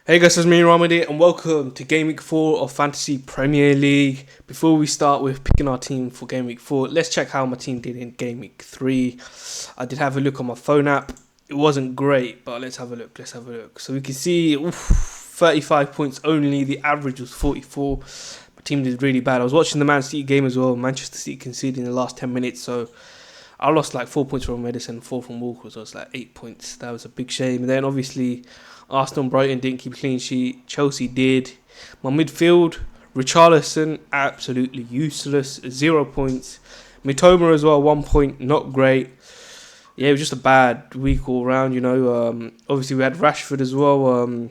Hey guys, it's me Ramadi and welcome to Gameweek 4 of Fantasy Premier League. Before we start with picking our team for Gameweek 4, let's check how my team did in Gameweek 3. I did have a look on my phone app. It wasn't great, but let's have a look. So we can see 35 points only. The average was 44. My team did really bad. I was watching the Man City game as well. Manchester City conceded in the last 10 minutes, so I lost like 4 points from Madison, 4 from Walker, so it's like 8 points. That was a big shame. And then obviously Arsenal and Brighton didn't keep a clean sheet. Chelsea did. My midfield, Richarlison, absolutely useless, 0 points. Mitoma as well, 1 point, not great. Yeah, it was just a bad week all round, Obviously we had Rashford as well.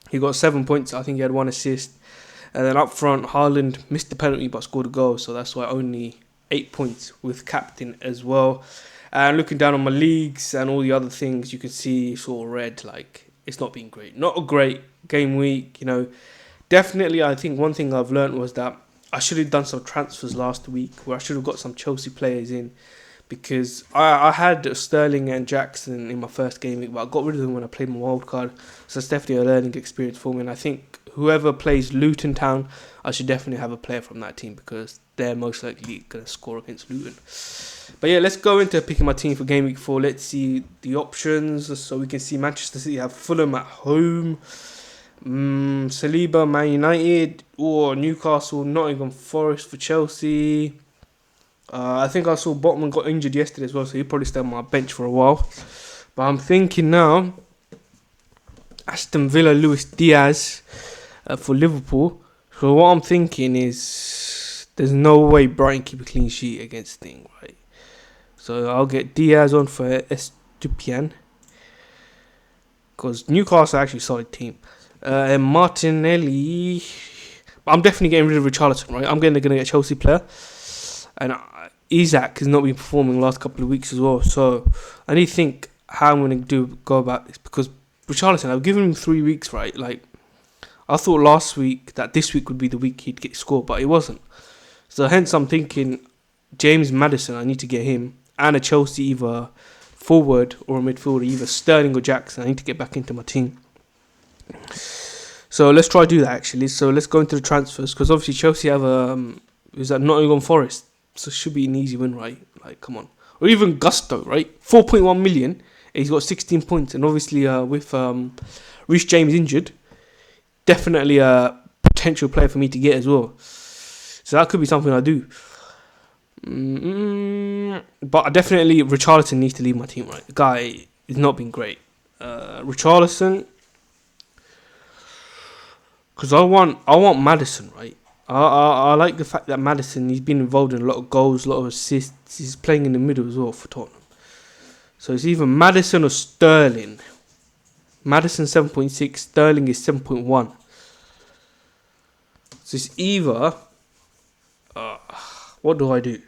He got 7 points. I think he had 1 assist. And then up front, Haaland missed the penalty but scored a goal, so that's why only 8 points with captain as well. And looking down on my leagues and all the other things, you can see it's all red. Like, it's not been great. Not a great game week, Definitely, I think one thing I've learned was that I should have done some transfers last week where I should have got some Chelsea players in, because I had Sterling and Jackson in my first game week, but I got rid of them when I played my wild card. So it's definitely a learning experience for me. And I think whoever plays Luton Town, I should definitely have a player from that team because they're most likely going to score against Luton. But yeah, let's go into picking my team for Game Week 4. Let's see the options. So we can see Manchester City have Fulham at home. Saliba, Man United. Or Newcastle, Nottingham Forest for Chelsea. I think I saw Botman got injured yesterday as well, so he'll probably stay on my bench for a while. But I'm thinking now, Aston Villa, Luis Diaz for Liverpool. So what I'm thinking is, there's no way Brighton keep a clean sheet against Sting, right? So I'll get Diaz on for Estupian, because Newcastle are actually a solid team. And Martinelli, I'm definitely getting rid of Richarlison, right? I'm going to get a Chelsea player. And Isaac has not been performing the last couple of weeks as well. So I need to think how I'm going to go about this, because Richarlison, I've given him 3 weeks, right? Like, I thought last week that this week would be the week he'd get scored, but it wasn't. So hence I'm thinking James Maddison, I need to get him, and a Chelsea either forward or a midfielder, either Sterling or Jackson. I need to get back into my team. So let's try to do that actually. So let's go into the transfers, because obviously Chelsea have is that Nottingham Forest, so it should be an easy win, right? Like, come on. Or even Gusto, right? 4.1 million. He's got 16 points, and obviously with Reece James injured, definitely a potential player for me to get as well. So that could be something I do. But definitely Richarlison needs to leave my team, right? The guy has not been great. Richarlison, because I want Maddison, right? I like the fact that Maddison, he's been involved in a lot of goals, a lot of assists. He's playing in the middle as well for Tottenham. So it's either Maddison or Sterling. Maddison 7.6, Sterling is 7.1. So it's either... what do I do?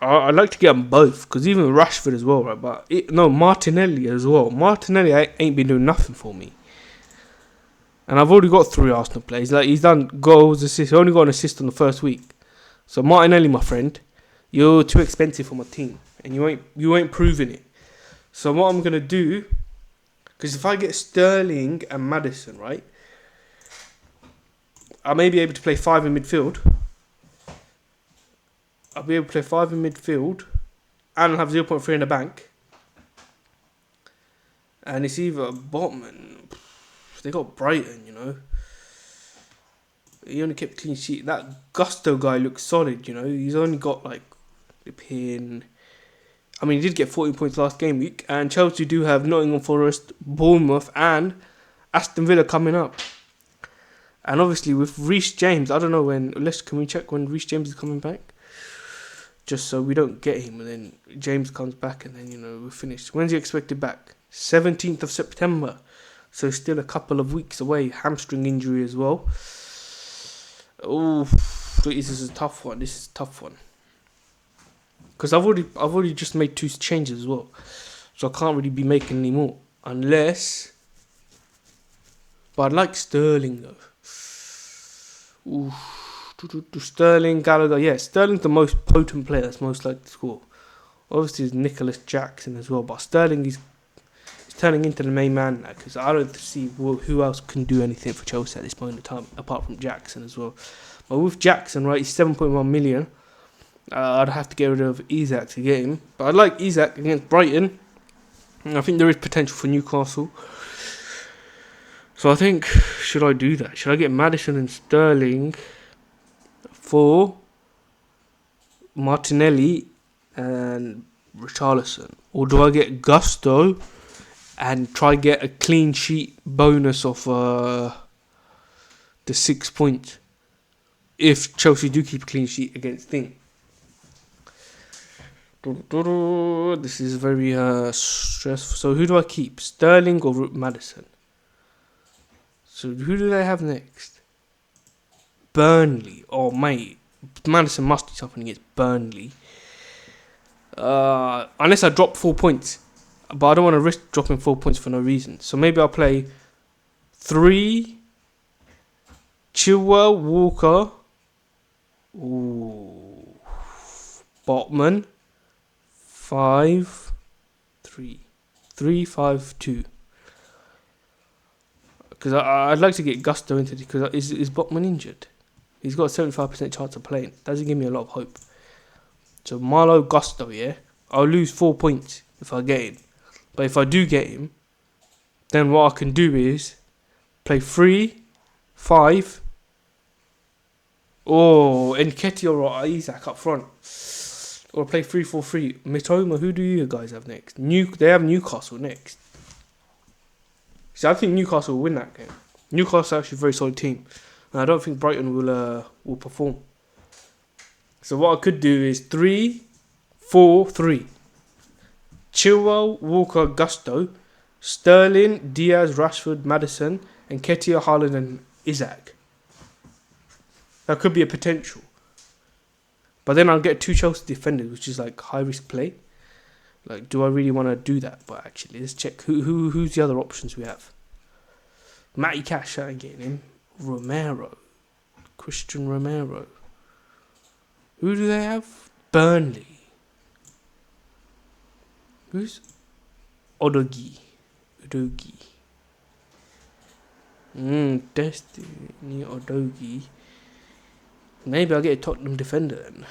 I'd like to get them both, because even Rashford as well, right? But Martinelli as well. Martinelli ain't been doing nothing for me. And I've already got 3 Arsenal players. Like, he's done goals, assists. He only got an assist on the first week. So Martinelli, my friend, you're too expensive for my team, and you ain't proving it. So what I'm gonna do, because if I get Sterling and Maddison, right, I may be able to play 5 in midfield. I'll be able to play 5 in midfield, and I'll have 0.3 in the bank. And it's either Botman. They got Brighton, He only kept clean sheet. That Gusto guy looks solid, He's only got like the pin. I mean, he did get 14 points last game week. And Chelsea do have Nottingham Forest, Bournemouth, and Aston Villa coming up. And obviously with Reece James, I don't know when. Can we check when Reece James is coming back? Just so we don't get him, and then James comes back, and then we're finished. When's he expected back? 17th of September. So still a couple of weeks away. Hamstring injury as well. Oh, this is a tough one. Because I've already just made 2 changes as well. So I can't really be making any more. Unless... But I like Sterling though. Ooh. Sterling, Gallagher. Yeah, Sterling's the most potent player that's most likely to score. Obviously, there's Nicholas Jackson as well. But Sterling is turning into the main man now because I don't see who else can do anything for Chelsea at this point in time apart from Jackson as well. But with Jackson, right, he's 7.1 million. I'd have to get rid of Isak to get him. But I like Isak against Brighton. And I think there is potential for Newcastle. So I think, should I do that? Should I get Maddison and Sterling for Martinelli and Richarlison? Or do I get Gusto and try get a clean sheet bonus of the 6 points if Chelsea do keep a clean sheet against Thing? This is very stressful. So who do I keep? Sterling or Maddison? So who do they have next? Burnley. Oh mate, Maddison must do something against Burnley. Unless I drop 4 points. But I don't want to risk dropping 4 points for no reason. So maybe I'll play 3 Chilwell, Walker, Botman, 5, 3, 3, 5, 2. Because I'd like to get Gusto into it. Because is Botman injured? He's got a 75% chance of playing. Doesn't give me a lot of hope. So Marlow, Gusto, yeah. I'll lose 4 points if I get him. But if I do get him, then what I can do is play 3, 5. Enquiries or Isak up front. Or play 3-4-3. Mitoma, who do you guys have next? They have Newcastle next. So I think Newcastle will win that game. Newcastle are actually a very solid team. And I don't think Brighton will perform. So what I could do is 3-4-3. Chilwell, Walker, Gusto, Sterling, Diaz, Rashford, Maddison, and Ketia, Haaland, and Isak. That could be a potential. But then I'll get 2 Chelsea defenders, which is like high risk play. Like, do I really want to do that? But actually, let's check who's the other options we have. Matty Cash, I ain't getting him. Romero, Christian Romero. Who do they have? Burnley. Who's Odogi? Destiny Odogi. Maybe I'll get a Tottenham defender then.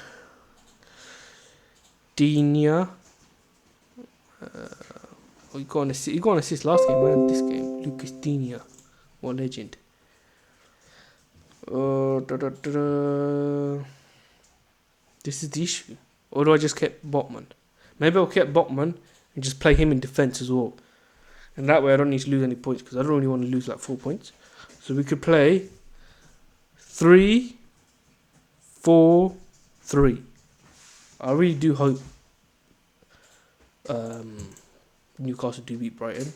Digne. He got an assist last game, man. This game, Lucas Digne. What a legend. This is the issue. Or do I just keep Botman? Maybe I'll keep Botman and just play him in defence as well. And that way I don't need to lose any points because I don't really want to lose like 4 points. So we could play 3-4-3. I really do hope Newcastle do beat Brighton.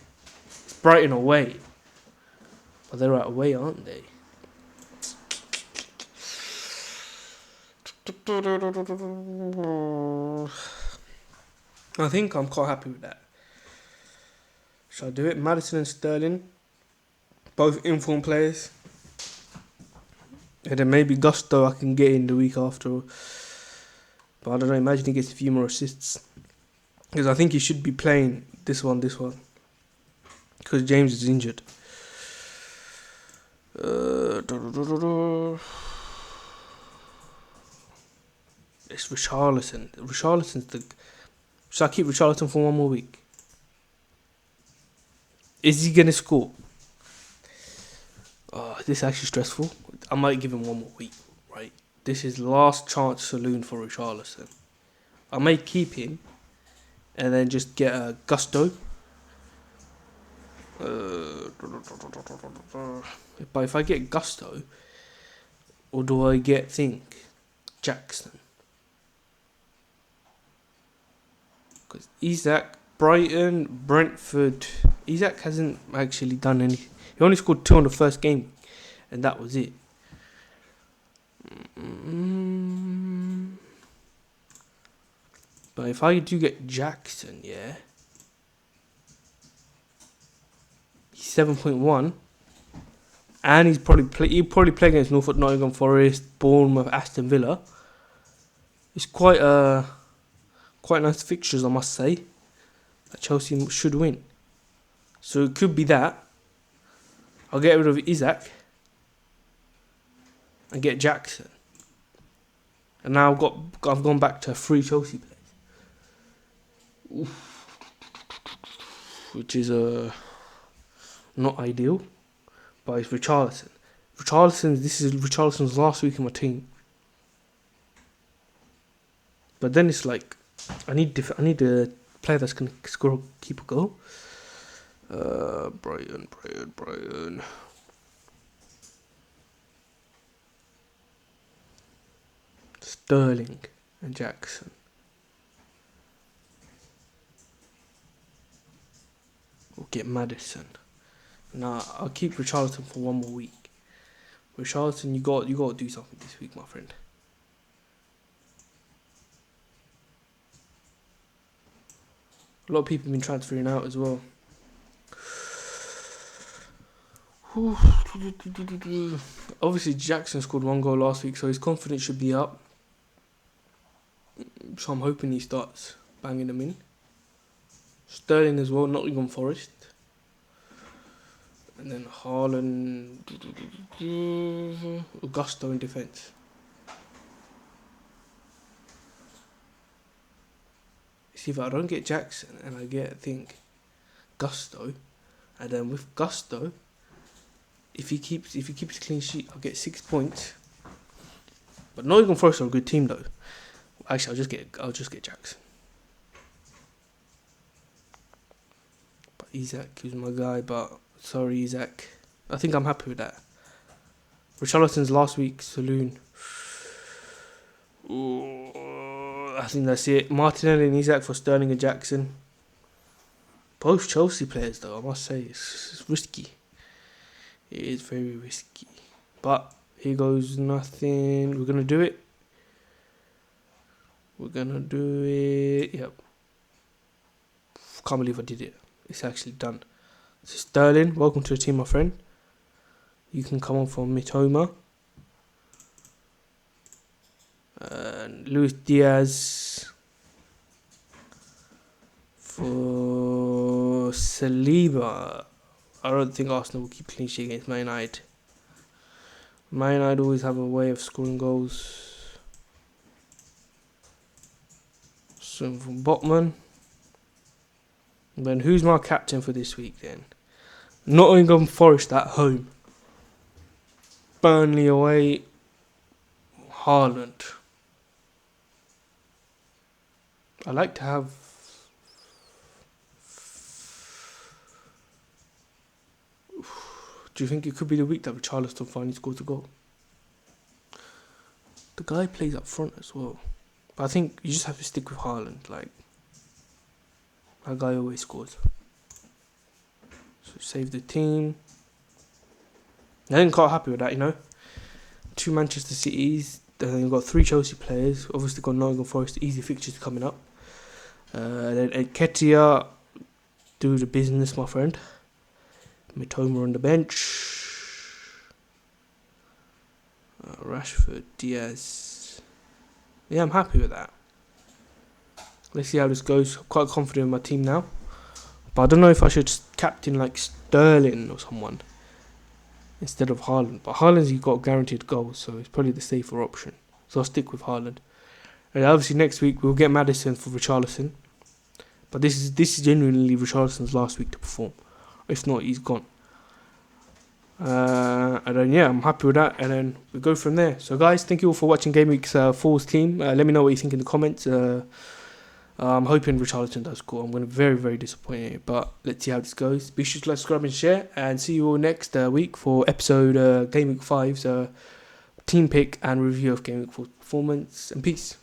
It's Brighton away. But they're away, aren't they? I think I'm quite happy with that. Shall I do it? Maddison and Sterling, both informed players. And then maybe Gusto I can get in the week after. But I don't know, imagine he gets a few more assists. Because I think he should be playing this one. Because James is injured. It's Richarlison. Richarlison's the... Should I keep Richarlison for one more week? Is he going to score? This is actually stressful. I might give him one more week, right? This is last chance saloon for Richarlison. I may keep him and then just get a Gusto. But if I get Gusto, or do I get Jackson? Because Isak, Brighton, Brentford. Isak hasn't actually done anything. He only scored 2 on the first game, and that was it. But if I do get Jackson, yeah, he's 7.1, and he'll probably play against Norfolk, Nottingham Forest, Bournemouth, Aston Villa. It's quite nice fixtures, I must say. That Chelsea should win. So it could be that. I'll get rid of Isaac and get Jackson. And now I've gone back to 3 Chelsea players. Which is not ideal. But it's Richarlison. This is Richarlison's last week in my team. But then it's like I need a player that's gonna keep a goal. Brighton. Sterling and Jackson. We'll get Maddison. Nah, I'll keep Richarlison for 1 more week. Richarlison, you got to do something this week, my friend. A lot of people have been transferring out as well. Obviously, Jackson scored 1 goal last week, so his confidence should be up. So I'm hoping he starts banging them in. Sterling as well, Nottingham Forest. And then Haaland, Augusto in defence. See, if I don't get Jackson and I get, I think, Gusto, and then with Gusto, if he keeps a clean sheet, I'll get 6 points. But Nottingham Forest are a good team though. Actually, I'll just get Jackson. But Isaac is my guy. But sorry, Isaac. I think I'm happy with that. Richarlison's last week saloon. Ooh, I think that's it. Martinelli and Isaac for Sterling and Jackson. Both Chelsea players, though, I must say, it's risky. It is very risky. But here goes nothing. We're going to do it. Yep. Can't believe I did it. It's actually done. So Sterling, welcome to the team, my friend. You can come on for Mitoma. And Luis Diaz for Saliba. I don't think Arsenal will keep clean sheet against Man United. Man United always have a way of scoring goals. So from Botman. And then who's my captain for this week then? Nottingham Forest at home. Burnley away. Haaland. I like to have... Do you think it could be the week that Richarlison finally scores a goal? The guy plays up front as well. But I think you just have to stick with Haaland. Like, that guy always scores. So save the team. I ain't quite happy with that, you know. 2 Manchester Cities. Then you've got 3 Chelsea players. Obviously got Nottingham Forest. Easy fixtures coming up. Then Enquiries. Do the business, my friend. Mitoma on the bench. Rashford, Diaz. Yeah, I'm happy with that. Let's see how this goes. I'm quite confident in my team now. But I don't know if I should captain like Sterling or someone instead of Haaland. But Haaland's got guaranteed goals, so it's probably the safer option. So I'll stick with Haaland. And obviously next week we'll get Maddison for Richarlison. But this is genuinely Richarlison's last week to perform. If not, he's gone. And then yeah, I'm happy with that. And then we go from there. So guys, thank you all for watching Gameweek's 4's team. Let me know what you think in the comments. I'm hoping Richarlison does score. I'm going to be very, very disappointed. But let's see how this goes. Be sure to like, subscribe and share. And see you all next week for episode Gameweek 5's team pick and review of Gameweek 4 performance. And peace.